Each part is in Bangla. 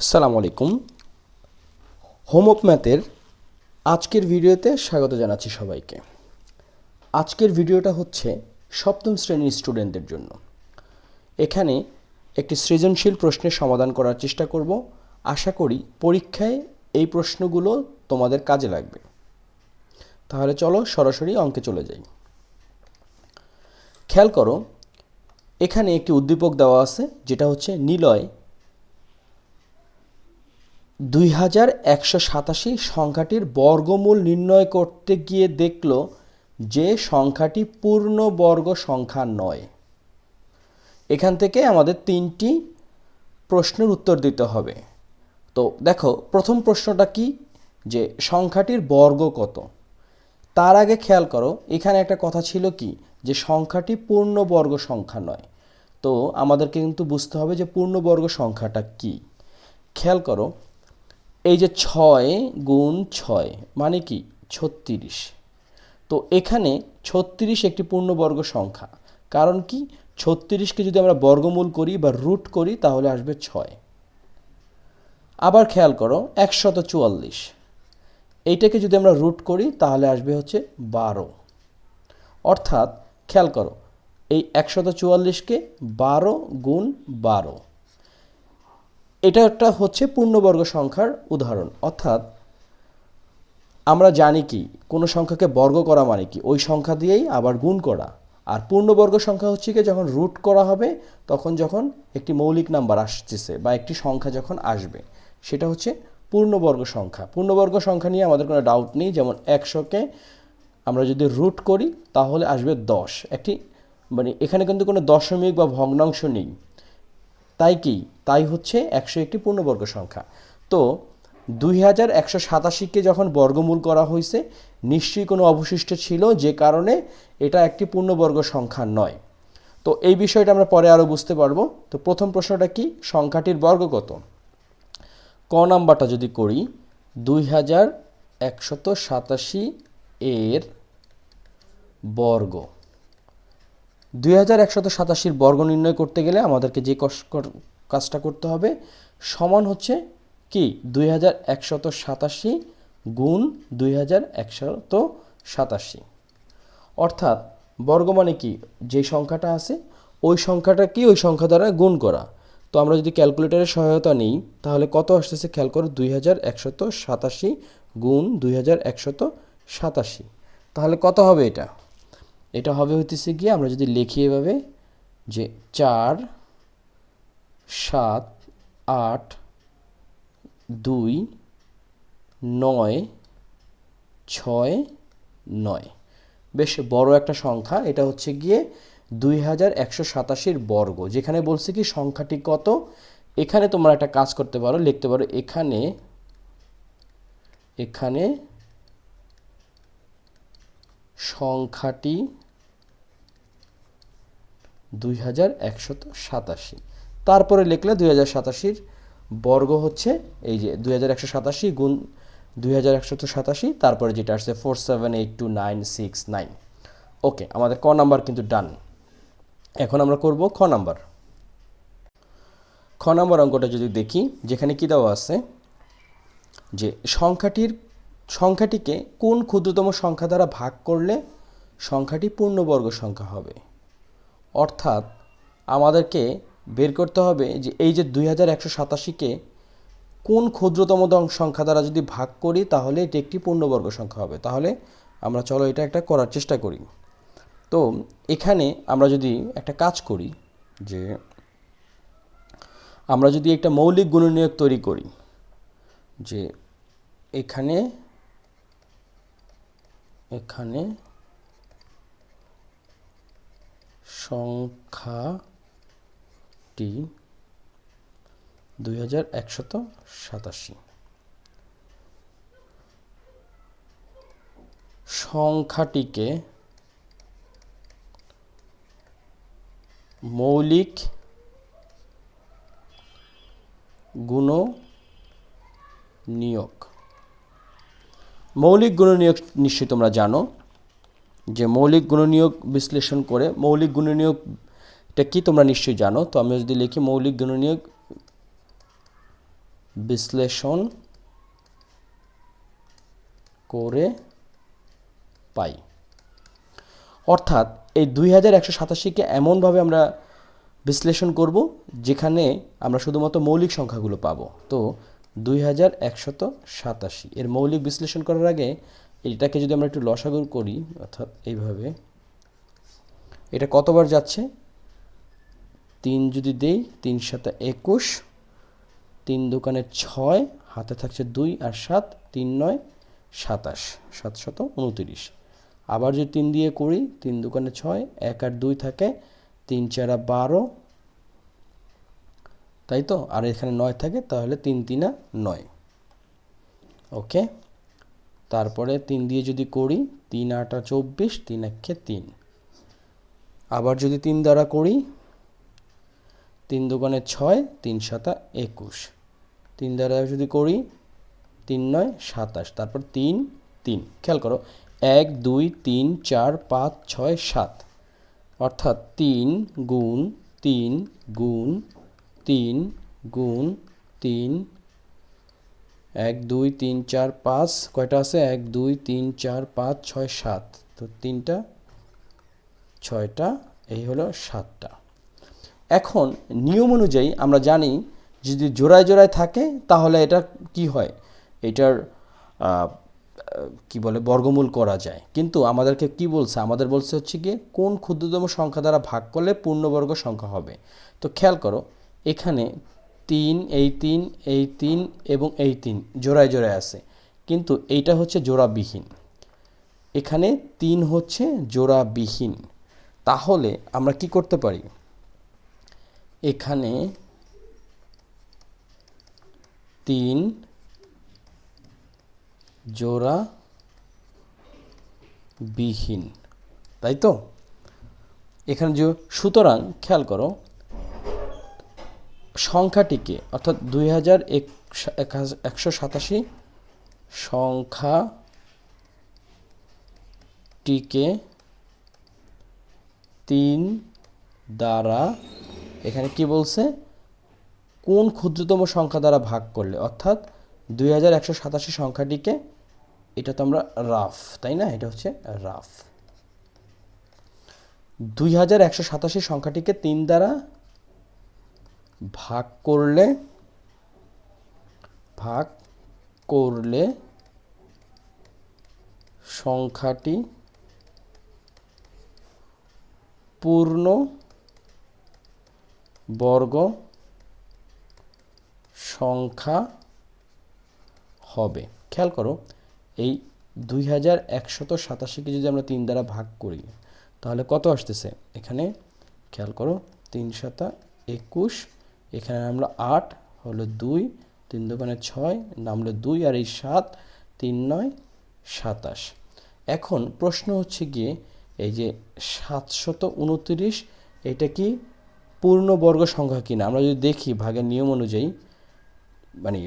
আসসালামু আলাইকুম। হোম অফ ম্যাথের আজকের ভিডিওতে স্বাগত জানাচ্ছি সবাইকে। আজকের ভিডিওটা হচ্ছে সপ্তম শ্রেণীর স্টুডেন্টদের জন্য। এখানে একটি সৃজনশীল প্রশ্নের সমাধান করার চেষ্টা করব। আশা করি পরীক্ষায় এই প্রশ্নগুলো তোমাদের কাজে লাগবে। তাহলে চলো সরাসরি অঙ্কে চলে যাই। খেয়াল করো, এখানে একটি উদ্দীপক দেওয়া আছে, যেটা হচ্ছে নিলয় 2187 সংখ্যাটির বর্গমূল নির্ণয় করতে গিয়ে দেখল যে সংখ্যাটি পূর্ণবর্গ সংখ্যা নয়। এখান থেকে আমাদের তিনটি প্রশ্নের উত্তর দিতে হবে। তো দেখো, প্রথম প্রশ্নটা কি, যে সংখ্যাটির বর্গ কত। তার আগে খেয়াল করো, এখানে একটা কথা ছিল কি, যে সংখ্যাটি পূর্ণবর্গ সংখ্যা নয়। তো আমাদেরকে কিন্তু বুঝতে হবে যে পূর্ণবর্গ সংখ্যাটা কি। খেয়াল করো, এই যে 6 গুণ 6 মানে কি 36। তো এখানে 36 একটি পূর্ণবর্গ সংখ্যা। কারণ কি, 36কে যদি আমরা বর্গমূল করি বা রুট করি তাহলে আসবে 6। আবার খেয়াল করো 144, এইটাকে যদি আমরা রুট করি তাহলে আসবে হচ্ছে 12। অর্থাৎ খেয়াল করো, এই 144কে 12 গুণ 12, এটা একটা হচ্ছে পূর্ণবর্গ সংখ্যার উদাহরণ। অর্থাৎ আমরা জানি কি, কোনো সংখ্যাকে বর্গ করা মানে কি ওই সংখ্যা দিয়েই আবার গুণ করা। আর পূর্ণবর্গ সংখ্যা হচ্ছে কি, যখন রুট করা হবে তখন যখন একটি মৌলিক নাম্বার আসতেছে বা একটি সংখ্যা যখন আসবে, সেটা হচ্ছে পূর্ণবর্গ সংখ্যা। পূর্ণবর্গ সংখ্যা নিয়ে আমাদের কোনো ডাউট নেই। যেমন 100কে আমরা যদি রুট করি তাহলে আসবে 10। একটি মানে এখানে কিন্তু কোনো দশমিক বা ভগ্নাংশ নেই। তাই হচ্ছে 100 একটি পূর্ণবর্গ সংখ্যা। তো 2187কে যখন বর্গমূল করা হয়েছে, নিশ্চয়ই কোনো অবশিষ্ট ছিল, যে কারণে এটা একটি পূর্ণবর্গ সংখ্যা নয়। তো এই বিষয়টা আমরা পরে আরও বুঝতে পারবো। তো প্রথম প্রশ্নটা কি, সংখ্যাটির বর্গ কত। ক নাম্বারটা যদি করি, 2187 এর বর্গ। 2187 বর্গ নির্ণয় করতে গেলে আমাদেরকে যে কাজটা করতে হবে, সমান হচ্ছে কি 2187 গুণ 2187। অর্থাৎ বর্গ মানে কি, যে সংখ্যাটা আছে ওই সংখ্যাটা কি ওই সংখ্যা দ্বারা গুণ করা। তো আমরা যদি ক্যালকুলেটরের সহায়তা নিই তাহলে কত আসতেছে খেয়াল করো, 2187 গুণ 2187। তাহলে কত হবে এটা? এটা হবে হইতেছে গিয়ে, আমরা যদি লিখি এভাবে, যে 4 7 8 2 9 6 9। বেশ বড় একটা সংখ্যা। এটা হচ্ছে গিয়ে 2187 বর্গ। যেখানে বলছে কি সংখ্যাটি কত, এখানে তোমরা একটা কাজ করতে পারো, লিখতে পারো এখানে সংখ্যাটি 2187। তারপরে লিখলে 2087 বর্গ হচ্ছে এই যে 2187 গুণ 2187, তারপরে যেটা আসছে 478296 ওকে, আমাদের ক নাম্বার কিন্তু ডান। এখন আমরা করব খ নাম্বার। খ নাম্বার অঙ্কটা যদি দেখি, যেখানে কি দেওয়া আছে, যে সংখ্যাটিকে কোন ক্ষুদ্রতম সংখ্যা দ্বারা ভাগ করলে সংখ্যাটি পূর্ণবর্গ সংখ্যা হবে। অর্থাৎ আমাদেরকে বের করতে হবে যে এই যে 2187কে কোন ক্ষুদ্রতম সংখ্যা দ্বারা যদি ভাগ করি তাহলে এটি একটি পূর্ণবর্গ সংখ্যা হবে। তাহলে আমরা চলো এটা একটা করার চেষ্টা করি। তো এখানে আমরা যদি একটা কাজ করি, যে আমরা যদি একটা মৌলিক গুণনীয়ক তৈরি করি, যে এখানে সংখ্যাটি 2187, সংখ্যাটিকে মৌলিক গুণনীয়ক। মৌলিক গুণনীয়ক নিশ্চয়ই তোমরা জানো, যে মৌলিক গুণনীয়ক বিশ্লেষণ করে, মৌলিক গুণনীয়কটা কি তোমরা নিশ্চয়ই জানো। তো আমি যদি লিখি মৌলিক গুণনীয়ক বিশ্লেষণ করে পাই। অর্থাৎ এই 2187কে এমনভাবে আমরা বিশ্লেষণ করব যেখানে আমরা শুধুমাত্র মৌলিক সংখ্যাগুলো পাবো। তো 2187 এর মৌলিক বিশ্লেষণ করার আগে এটাকে যদি আমরা একটু লসাগু করি, অর্থাৎ এইভাবে, এটা কতবার যাচ্ছে, 3 যদি দেই, 3 7 21, 3 দুকানে 6, হাতে থাকছে 2 আর 7, 3 9 27, 729। আবার যদি 3 দিয়ে করি, 3 দুকানে 6, 1 আর 2 থাকে, 3 4 12, তাই তো, আর এখানে 9 থাকে, তাহলে 3 3 9। ওকে, তারপরে 3 দিয়ে যদি করি, 3 8 24, 3 1 3। আবার যদি 3 দ্বারা করি, 3 দুগুণে 6, 3 7 21। 3 দ্বারা যদি করি, 3 9 27, তারপর 3 3। খেয়াল করো, 1 2 3 4 5 6 7, অর্থাৎ 3 গুণ 3 গুণ 3 গুণ 3, 1 2 3 4 5, কয়টা আছে, 1 2 3 4 5 6 7, তো 3টা 6টা, এই হলো 7টা। এখন নিয়ম অনুযায়ী আমরা জানি যদি জোড়ায় জোড়ায় থাকে তাহলে এটা কি হয়, এটার কি বলে, বর্গমূল করা যায়। কিন্তু আমাদেরকে কি বলছে, আমাদের বলছে হচ্ছে গিয়ে কোন ক্ষুদ্রতম সংখ্যা দ্বারা ভাগ করলে পূর্ণবর্গ সংখ্যা হবে। তো খেয়াল করো, এখানে 3, এই 3, এই 3 এবং এই 3 জোড়ায় জোড়ায় আছে, কিন্তু এইটা হচ্ছে জোড়াবিহীন। এখানে 3 হচ্ছে জোড়াবিহীন। তাহলে আমরা কি করতে পারি, এখানে 3 জোড়া বিহীন, তাই তো। এখানে যে, সুতরাং খেয়াল করো, সংখ্যাটিকে, অর্থাৎ 2187 সংখ্যাটিকে 3 দ্বারা, এখানে কি বলছে, কোন ক্ষুদ্রতম সংখ্যা দ্বারা ভাগ করলে, অর্থাৎ 2187 সংখ্যাটিকে, এটা তো আমরা রাফ, তাই না, এটা হচ্ছে রাফ। 2187 সংখ্যাটিকে 3 দ্বারা ভাগ করলে সংখ্যাটি পূর্ণ বর্গ সংখ্যা হবে। খেয়াল করো, এই 2187কে যদি আমরা 3 দ্বারা ভাগ করি তাহলে কত আসতেছে, এখানে খেয়াল করো, 3 7 21, এখানে আমরা 8, হলো 2, 3 দুগুণে 6, নামলো 2 আর এই 7, 3 9 27। এখন প্রশ্ন হচ্ছে গিয়ে, এই যে 729, এটা কি পূর্ণবর্গ সংখ্যা কিনা। আমরা যদি দেখি ভাগের নিয়ম অনুযায়ী, মানে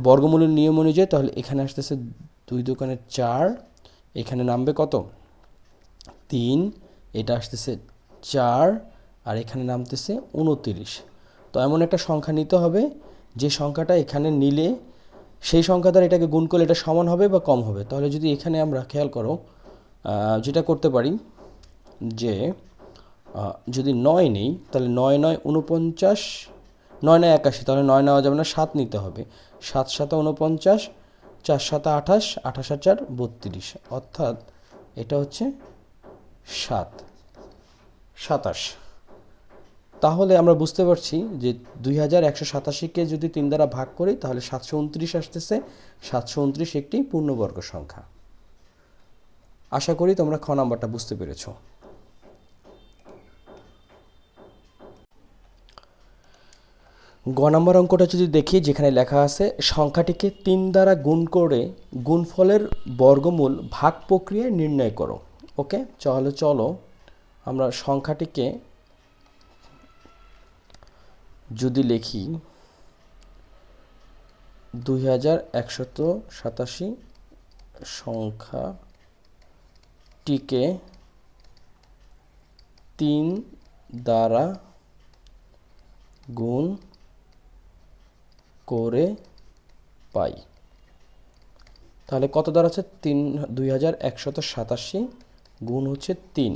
বর্গমূলের নিয়ম অনুযায়ী, তাহলে এখানে আসতেছে 2 দুগুণে 4, এখানে নামবে কত, 3, এটা আসতেছে 4, আর এখানে নামতেছে 29। তো এমন একটা সংখ্যা নিতে হবে যে সংখ্যাটা এখানে নিলে সেই সংখ্যা দ্বারা এটাকে গুণ করলে এটা সমান হবে বা কম হবে। তাহলে যদি এখানে আমরা, খেয়াল করো, যেটা করতে পারি যে, যদি 9 নেই তাহলে 9 9 49, 9 9 81, তাহলে 9 নেওয়া যাবে না, 7 নিতে হবে, 7 7 49, 4 7 28, 28 আর 4 32, অর্থাৎ এটা হচ্ছে 27। তাহলে আমরা বুঝতে পারছি যে 2187কে যদি 3 দ্বারা ভাগ করি তাহলে 729 আসতেছে। 729 একটি পূর্ণবর্গ সংখ্যা। আশা করি তোমরা খ নাম্বারটা বুঝতে পেরেছ। গ নাম্বার অঙ্কটা যদি দেখি, যেখানে লেখা আছে সংখ্যাটিকে 3 দ্বারা গুণ করে গুণফলের বর্গমূল ভাগ প্রক্রিয়ায় নির্ণয় করো। ওকে, চলো আমরা সংখ্যাটিকে যদি লিখি 2187 সংখ্যাটিকে 3 দ্বারা গুণ করে পাই। তাহলে কত দাঁড়াচ্ছে 2187 গুণ হচ্ছে 3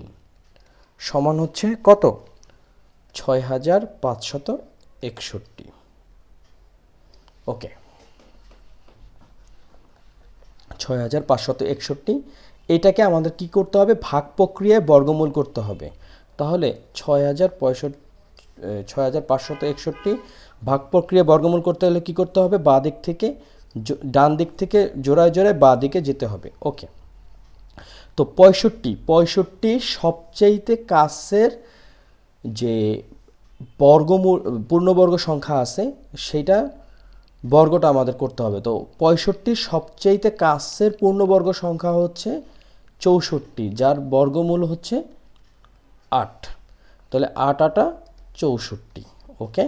সমান হচ্ছে কত 6561। ওকে, 6561। এটাকে আমাদের কি করতে হবে, ভাগ প্রক্রিয়ায় বর্গমূল করতে হবে। তাহলে 6561 ভাগ প্রক্রিয়ায় বর্গমূল করতে হলে কি করতে হবে, বাঁ দিক থেকে ডান দিক থেকে জোড়ায় জোড়ায় বাঁ দিকে যেতে হবে। ওকে, তো 65 সবচাইতে কাছের যে বর্গমূল পূর্ণবর্গ সংখ্যা আছে সেটা বর্গটা আমাদের করতে হবে। তো 65 সবচাইতে কাছের পূর্ণবর্গ সংখ্যা হচ্ছে 64, যার বর্গমূল হচ্ছে 8। তাহলে 8 8 64। ওকে,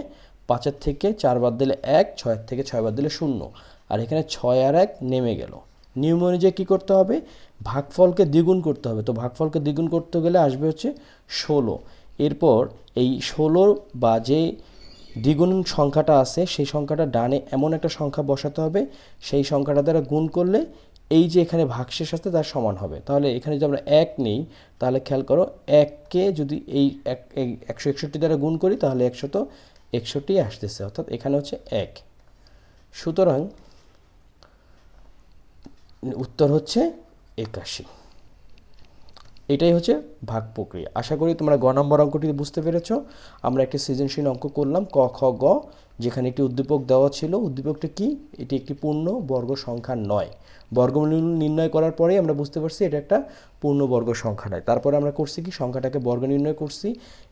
5 থেকে 4 বাদ দিলে 1, 6 থেকে 6 বাদ দিলে 0, আর এখানে 6 আর 1 নেমে গেল। নিয়ম অনুযায়ী কী করতে হবে, ভাগফলকে দ্বিগুণ করতে হবে। তো ভাগফলকে দ্বিগুণ করতে গেলে আসবে হচ্ছে 16। এরপর এই 16 বা যে দ্বিগুণ সংখ্যাটা আছে সেই সংখ্যাটা ডানে এমন একটা সংখ্যা বসাতে হবে, সেই সংখ্যাটা দ্বারা গুণ করলে এই যে এখানে ভাগশেষ আছে তার সমান হবে। তাহলে এখানে যদি আমরা 1 নিই, তাহলে খেয়াল করো 1কে যদি এই 161 দ্বারা গুণ করি তাহলে 161 আসতেছে, অর্থাৎ এখানে হচ্ছে 1। সুতরাং উত্তর হচ্ছে 81। এটাই হচ্ছে ভাগ প্রক্রিয়া। আশা করি তোমরা গ নম্বর অঙ্কটি বুঝতে পেরেছ। আমরা একটি সৃজনশীল অঙ্ক করলাম ক খ গ, যেখানে একটি উদ্দীপক দেওয়া ছিল। উদ্দীপকটি কি, এটি একটি পূর্ণ বর্গ সংখ্যা নয়। বর্গমূল নির্ণয় করার পরেই আমরা বুঝতে পারছি এটা একটা পূর্ণবর্গ সংখ্যা নয়। তারপরে আমরা করছি কি, সংখ্যাটাকে বর্গ নির্ণয় করছি,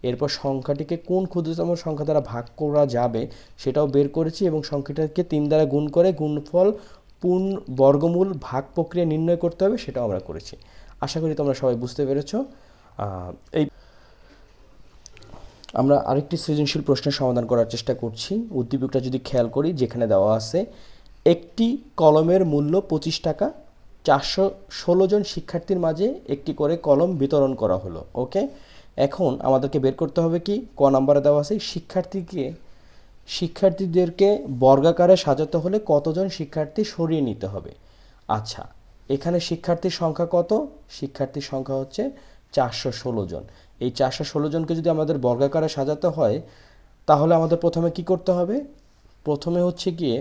এরপর সংখ্যাটিকে কোন ক্ষুদ্রতম সংখ্যা দ্বারা ভাগ করা যাবে সেটাও বের করেছি, এবং সংখ্যাটাকে 3 দ্বারা গুণ করে গুণফল বর্গমূল ভাগ প্রক্রিয়া নির্ণয় করতে হবে সেটাও আমরা করেছি। আশা করি তোমরা সবাই বুঝতে পেরেছ। এই আমরা আরেকটি সৃজনশীল প্রশ্নের সমাধান করার চেষ্টা করছি। উদ্দীপকটা যদি খেয়াল করি, যেখানে দেওয়া আছে একটি কলমের মূল্য 25 টাকা, 416 জন শিক্ষার্থীর মাঝে একটি করে কলম বিতরণ করা হলো। ওকে, এখন আমাদেরকে বের করতে হবে কি, ক নাম্বারে দেওয়া আছে শিক্ষার্থীদেরকে বর্গাকারে সাজাতে হলে কতজন শিক্ষার্থী সরিয়ে নিতে হবে। আচ্ছা, এখানে শিক্ষার্থীর সংখ্যা কত, শিক্ষার্থীর সংখ্যা হচ্ছে 416 জন। এই 416 জনকে যদি আমাদের বর্গাকারে সাজাতে হয় তাহলে আমাদের প্রথমে কি করতে হবে, প্রথমে হচ্ছে গিয়ে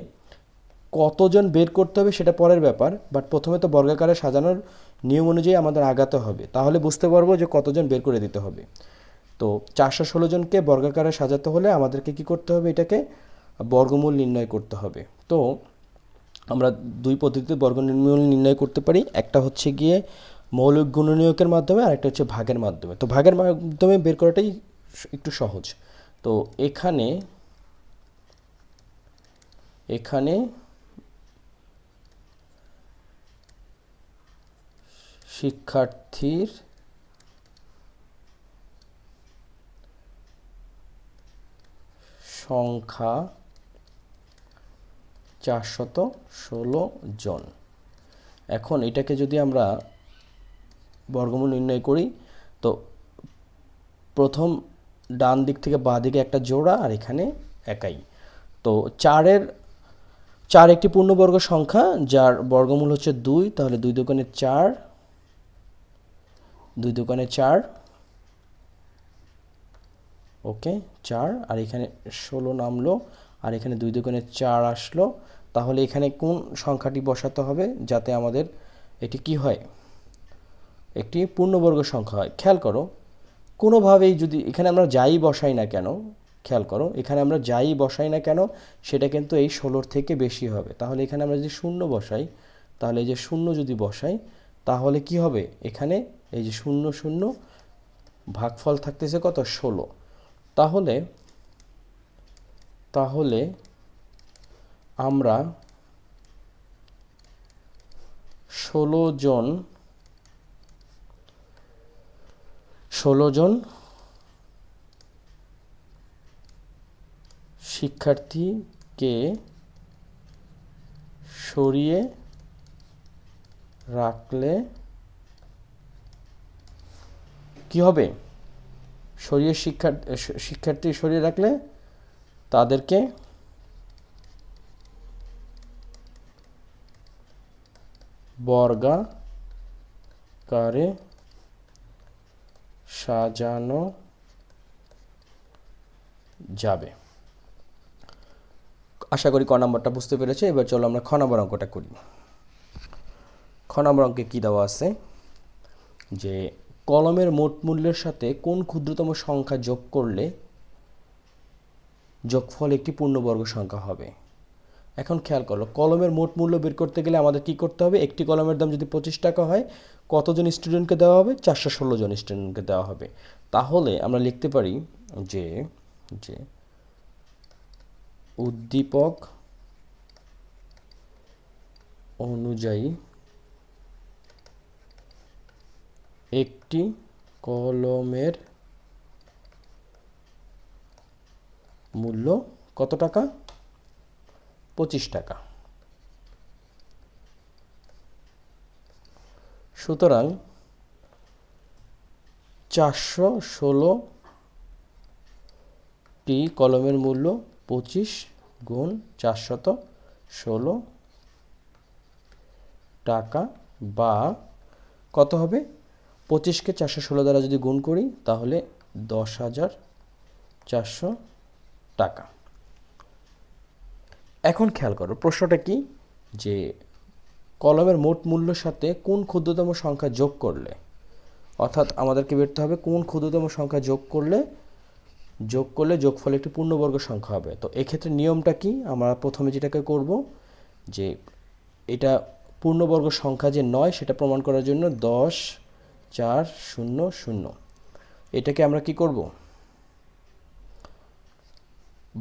কতজন বের করতে হবে সেটা পরের ব্যাপার, বাট প্রথমে তো বর্গাকারে সাজানোর নিয়ম অনুযায়ী আমাদের আগাতে হবে, তাহলে বুঝতে পারবো যে কতজন বের করে দিতে হবে। তো 416 জনকে বর্গাকারে সাজাতে হলে আমাদেরকে কি করতে হবে, এটাকে বর্গমূল নির্ণয় করতে হবে। তো আমরা দুই পদ্ধতিতে বর্গমূল নির্ণয় করতে পারি, একটা হচ্ছে গিয়ে মৌলিক গুণনীয়কের মাধ্যমে, আর একটা হচ্ছে ভাগের মাধ্যমে। তো ভাগের মাধ্যমে বের করাটাই একটু সহজ। তো এখানে শিক্ষার্থীর সংখ্যা 416 জন। এখন এটাকে যদি আমরা বর্গমূল নির্ণয় করি, তো প্রথম ডান দিক থেকে বাঁ দিকে একটা জোড়া, আর এখানে একাই। তো 4 একটি পূর্ণবর্গ সংখ্যা যার বর্গমূল হচ্ছে 2, তাহলে 2 দোকানে 4, 2 দোকানে 4, ওকে 4, আর এখানে 16 নামলো, আর এখানে 2 দোকানে 4 আসলো। তাহলে এখানে কোন সংখ্যাটি বসাতে হবে যাতে আমাদের এটি কি হয়, একটি পূর্ণবর্গ সংখ্যা হয়। খেয়াল করো, কোনোভাবেই যদি এখানে আমরা যাই বসাই না কেন, খেয়াল করো এখানে আমরা যাই বসাই না কেন সেটা কিন্তু এই 16 থেকে বেশি হবে। তাহলে এখানে আমরা যদি 0 বসাই, তাহলে এই যে 0 যদি বসাই তাহলে কি হবে, এখানে এই যে 0 0 ভাগফল থাকতেছে কত, 16। তাহলে আমরা 16 জন শিক্ষার্থীকে সরিয়ে রাখলে কি হবে, শিক্ষার্থী সরিয়ে রাখলে তাদেরকে বর্গাকারে সাজানো যাবে। আশা করি ক নম্বরটা বুঝতে পেরেছে। এবার চলো আমরা খ নম্বর অঙ্কটা করি। খ নম্বর অঙ্কে কী দেওয়া আছে যে কলমের মোট মূল্যের সাথে কোন ক্ষুদ্রতম সংখ্যা যোগ করলে যোগফল একটি পূর্ণবর্গ সংখ্যা হবে। এখন খেয়াল করো, কলমের মোট মূল্য বের করতে গেলে আমাদের কি করতে হবে? একটি কলমের দাম যদি 25 টাকা হয়, কতজন স্টুডেন্টকে দেওয়া হবে? 416 জন স্টুডেন্টকে দেওয়া হবে। তাহলে আমরা লিখতে পারি যে যে উদ্দীপক অনুযায়ী একটি কলমের মূল্য কত টাকা? 25 টাকা। সুতরাং 416টি কলমের মূল্য 25 গুণ 416 টাকা, বা কত হবে? 25কে 416 দ্বারা যদি গুণ করি তাহলে 10,400 টাকা। এখন খেয়াল করো, প্রশ্নটা কি যে কলমের মোট মূল্যের সাথে কোন ক্ষুদ্রতম সংখ্যা যোগ করলে, অর্থাৎ আমাদেরকে বেরতে হবে কোন ক্ষুদ্রতম সংখ্যা যোগ করলে যোগফল একটি পূর্ণবর্গ সংখ্যা হবে। তো এক্ষেত্রে নিয়মটা কি? আমরা প্রথমে যেটাকে করব যে এটা পূর্ণবর্গ সংখ্যা যে নয় সেটা প্রমাণ করার জন্য 10 4 0 0 এটাকে আমরা কি করব?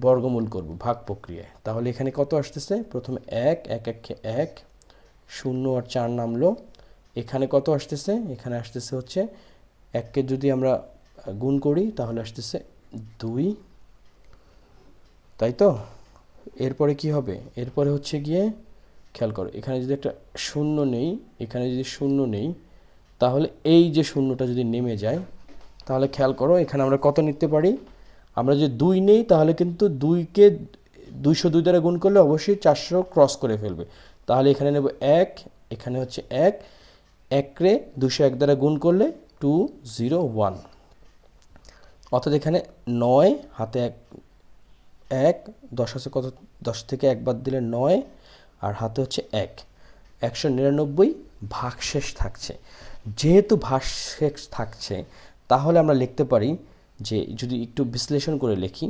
বর্গমূল করব ভাগ প্রক্রিয়ায়। তাহলে এখানে কত আসতেছে? প্রথমে 1 1 1 0 আর 4 নামলো। এখানে কত আসতেছে? এখানে আসতেছে হচ্ছে 1কে যদি আমরা গুণ করি তাহলে আসতেছে 2, তাই তো? এরপরে কি হবে? এরপরে হচ্ছে গিয়ে খেয়াল করো, এখানে যদি একটা শূন্য নেই, এখানে যদি শূন্য নেই, তাহলে এই যে শূন্যটা যদি নেমে যায়, তাহলে খেয়াল করো এখানে আমরা কত নিতে পারি? আমরা যদি 2 নেই তাহলে কিন্তু 2কে 202 দ্বারা গুণ করলে অবশ্যই 400 ক্রস করে ফেলবে। তাহলে এখানে নেব 1, এখানে হচ্ছে 1, 1রে 201 দ্বারা গুণ করলে 201, অর্থাৎ এখানে 9 হাতে 1 10 আছে কত? 10 থেকে 1 বাদ দিলে 9, আর হাতে হচ্ছে 1, 199 ভাগশেষ থাকছে। যেহেতু ভাগশেষ থাকছে তাহলে আমরা লিখতে পারি যে, যদি একটু বিশ্লেষণ করে লিখি,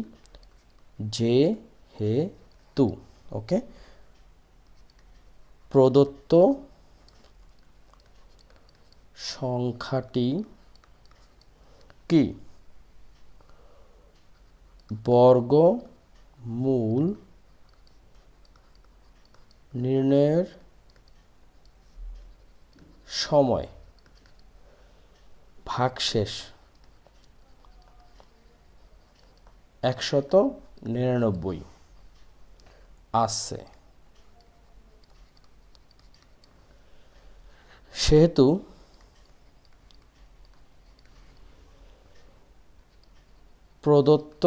যেহেতু ওকে প্রদত্ত সংখ্যাটি কি বর্গমূল নির্ণয়ের সময় ভাগশেষ 199 আসছে, সেহেতু প্রদত্ত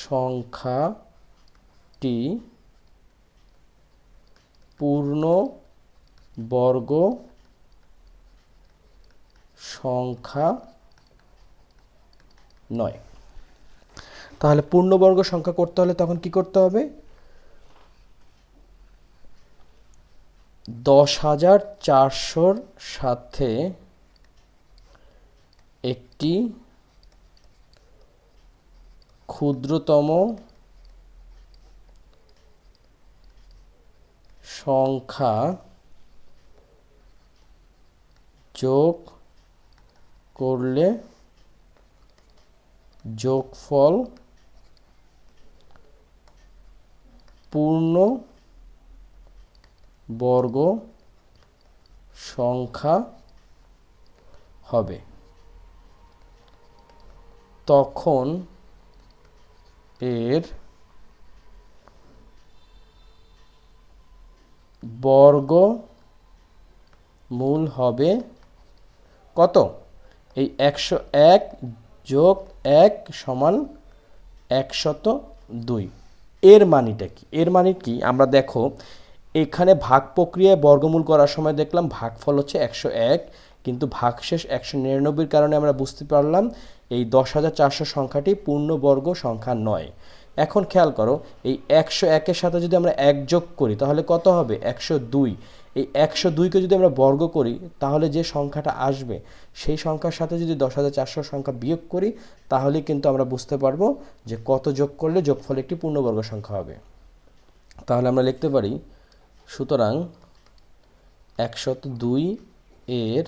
সংখ্যাটি পূর্ণবর্গ সংখ্যা নয়। তাহলে পূর্ণবর্গ সংখ্যা করতে হলে তখন কি করতে হবে? 10,400-র সাথে একটি ক্ষুদ্রতম সংখ্যা যোগ করলে যোগফল পূর্ণবর্গ সংখ্যা হবে। তখন এর বর্গমূল হবে কত? এই 101 যোগ 1 সমান 102। এর মানেটা কি? এর মানে কি? আমরা দেখো এখানে ভাগ প্রক্রিয়ায় বর্গমূল করার সময় দেখলাম ভাগফল হচ্ছে 101, কিন্তু ভাগশেষ 199-র কারণে আমরা বুঝতে পারলাম এই 10,400 সংখ্যাটি পূর্ণবর্গ সংখ্যা নয়। এখন খেয়াল করো, এই 101-এর সাথে যদি আমরা 1 যোগ করি তাহলে কত হবে? 102। এই 102-কে যদি আমরা বর্গ করি তাহলে যে সংখ্যাটা আসবে সেই সংখ্যার সাথে যদি 10,400 সংখ্যা বিয়োগ করি তাহলে কিন্তু আমরা বুঝতে পারবো যে কত যোগ করলে যোগফল একটি পূর্ণবর্গ সংখ্যা হবে। তাহলে আমরা লিখতে পারি, সুতরাং 102 এর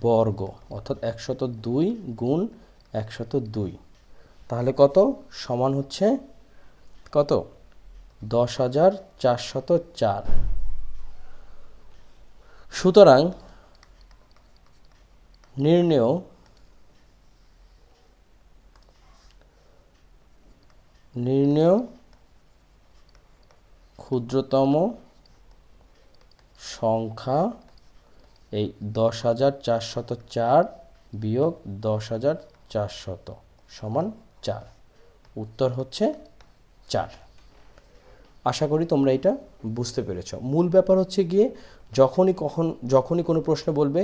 বর্গ অর্থাৎ 102 গুণ 102, তাহলে কত? সমান হচ্ছে কত? 10,404। সুতরাং নির্ণেয় ক্ষুদ্রতম সংখ্যা এই 10,404 বিয়োগ 10,400 সমান 4। উত্তর হচ্ছে 4। আশা করি তোমরা এটা বুঝতে পেরেছ। মূল ব্যাপার হচ্ছে গিয়ে যখনই কোনো প্রশ্ন বলবে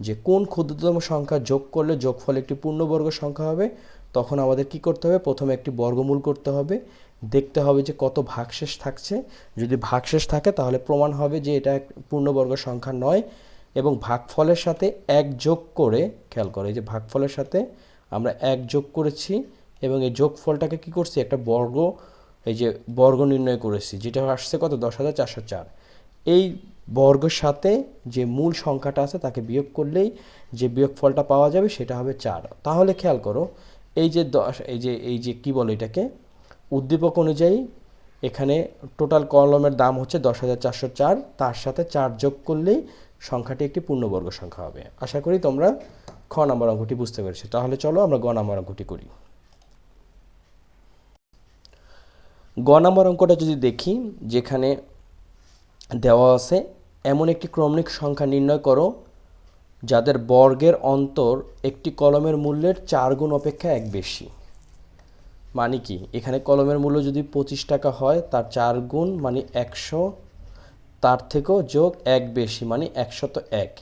যে কোন ক্ষুদ্রতম সংখ্যা যোগ করলে যোগফল একটি পূর্ণবর্গ সংখ্যা হবে, তখন আমাদের কি করতে হবে? প্রথমে একটি বর্গমূল করতে হবে, দেখতে হবে যে কত ভাগশেষ থাকছে। যদি ভাগশেষ থাকে তাহলে প্রমাণ হবে যে এটা পূর্ণবর্গ সংখ্যা নয়, এবং ভাগফলের সাথে 1 যোগ করে, খেয়াল করো এই যে ভাগফলের সাথে আমরা 1 যোগ করেছি এবং এই যোগফলটাকে কি করছি? একটা বর্গ নির্ণয় করেছি, যেটা আসছে কত? 10,404। এই বর্গের সাথে যে মূল সংখ্যাটা আছে তাকে বিয়োগ করলেই যে বিয়োগফলটা পাওয়া যাবে সেটা হবে 4। তাহলে খেয়াল করো, এই যে কি বলে এটাকে, উদ্দীপক অনুযায়ী এখানে টোটাল কলমের দাম হচ্ছে 10,404, তার সাথে 4 যোগ করলেই সংখ্যাটি একটি পূর্ণবর্গ সংখ্যা হবে। আশা করি তোমরা খ নম্বর অঙ্কটি বুঝতে পেরেছো। তাহলে চলো আমরা গ নম্বর অঙ্কটি করি। গ নম্বর অঙ্কটা যদি দেখি, যেখানে দেওয়া আছে এমন একটি ক্রমিক সংখ্যা নির্ণয় করো যাদের বর্গের অন্তর একটি কলমের মূল্যের 4 গুণ অপেক্ষা 1 বেশি। মানে কি? এখানে কলমের মূল্য যদি 25 টাকা হয়, তার 4 গুণ মানে 100, তার থেকেও যোগ 1 বেশি মানে 101।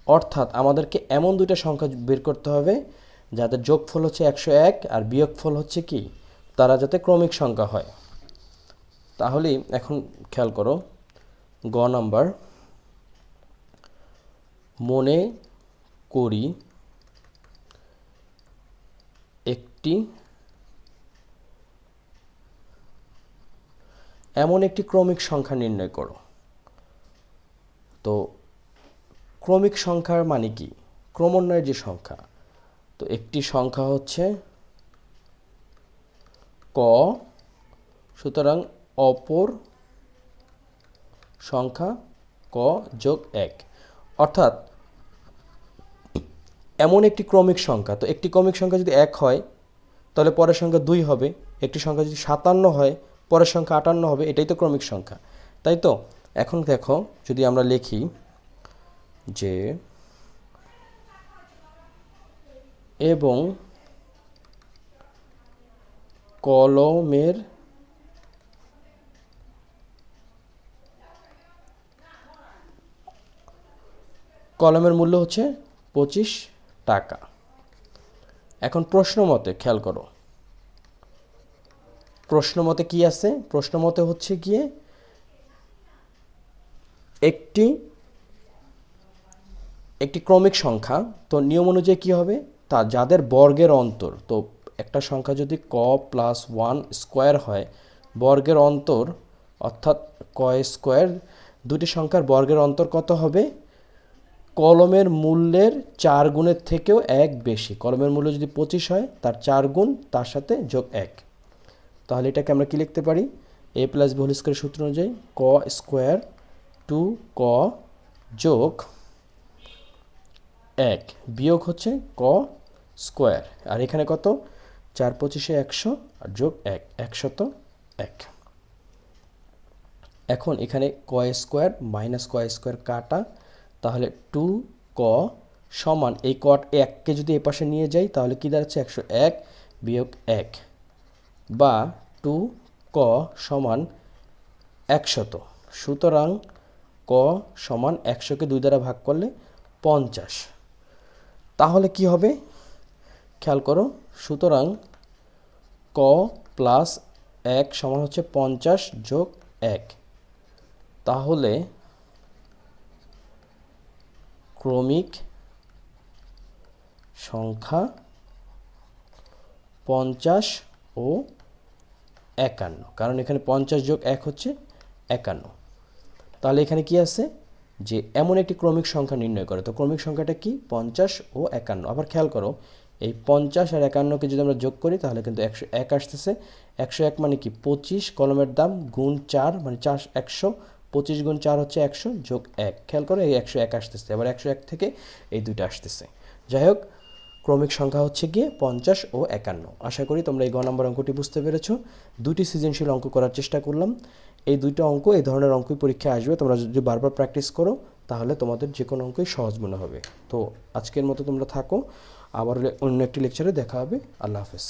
অর্থাৎ আমাদেরকে এমন দুইটা সংখ্যা বের করতে হবে যাদের যোগফল হচ্ছে 101 আর বিয়োগফল হচ্ছে কি, তারা যাতে ক্রমিক সংখ্যা হয়। তাহলে এখন খেয়াল করো, গ নাম্বার, মনে করি এমন একটি ক্রমিক সংখ্যা নির্ণয় করো। তো ক্রমিক সংখ্যার মানে কি? ক্রমান্বয়ের যে সংখ্যা। তো একটি সংখ্যা হচ্ছে ক, সুতরাং অপর সংখ্যা ক যোগ 1। অর্থাৎ এমন একটি ক্রমিক সংখ্যা, তো একটি ক্রমিক সংখ্যা যদি 1 হয় তাহলে পরের সংখ্যা 2 হবে, একটি সংখ্যা যদি 57 হয় পরের সংখ্যা 58 হবে, এটাই তো ক্রমিক সংখ্যা, তাই তো? এখন দেখো, যদি আমরা লিখি যে এবং কলমের মূল্য হচ্ছে 25 টাকা। এখন প্রশ্ন মতে খেয়াল করো, প্রশ্ন মতে কি আছে? প্রশ্ন মতে হচ্ছে গিয়ে একটি ক্রমিক সংখ্যা, তো নিয়ম অনুযায়ী কি হবে, তা যাদের বর্গের অন্তর, তো একটা সংখ্যা যদি ক প্লাস 1 স্কোয়ার হয়, বর্গের অন্তর অর্থাৎ ক স্কোয়ার, দুটি সংখ্যার বর্গের অন্তর কত হবে? কলমের মূল্যের 4 গুণের থেকেও 1 বেশি। কলমের মূল্য যদি 25 হয়, তার 4 গুণ, তার সাথে যোগ 1। তাহলে এটাকে আমরা কি লিখতে পারি? a plus b whole square সূত্র অনুযায়ী ক স্কোয়ার 2ক যোগ 1 বিয়োগ হচ্ছে ক স্কোয়ার, আর এখানে কত? 4 25 100 আর যোগ 1 101। এখন এখানে ক স্কোয়ার মাইনাস ক স্কোয়ার কাটা, তাহলে 2ক সমান এই কট 1কে যদি এ পাশে নিয়ে যাই তাহলে কি দাঁড়াচ্ছে? 101 বিয়োগ 1, বা 2ক সমান 100, সুতরাং ক সমান 100কে 2 দ্বারা ভাগ করলে 50। তাহলে কি হবে খেয়াল করো, সুতরাং ক প্লাস 1 সমান হচ্ছে 50 যোগ 1। তাহলে ক্রমিক সংখ্যা 50 ও 51, কারণ এখানে 50 যোগ 1 হচ্ছে 51। তাহলে এখানে কি আছে যে এমন একটি ক্রমিক সংখ্যা নির্ণয় করে, তো ক্রমিক সংখ্যাটা কি 50 ও 51। আবার খেয়াল করো, এই 50 আর 51কে যদি আমরা যোগ করি তাহলে কিন্তু 101 আসতেছে। 101 মানে কি 25 কলমের দাম গুণ 4 মানে 100, 25 গুণ 4 হচ্ছে 100 যোগ 1। খেয়াল করো এই 101 আসতেছে, আবার 101 থেকে এই দুইটা আসতেছে। যাই হোক, ক্রমিক সংখ্যা হচ্ছে গিয়ে 50 ও 51। আশা করি তোমরা এই গ নম্বর অঙ্কটি বুঝতে পেরেছো। দুটি সৃজনশীল অঙ্ক করার চেষ্টা করলাম। এই দুইটা অঙ্ক, এই ধরনের অঙ্কই পরীক্ষায় আসবে। তোমরা যদি বারবার প্র্যাকটিস করো তাহলে তোমাদের যে কোনো অঙ্কই সহজ মনে হবে। তো আজকের মতো তোমরা থাকো, আবার অন্য একটি লেকচারে দেখা হবে। আল্লাহ হাফেজ।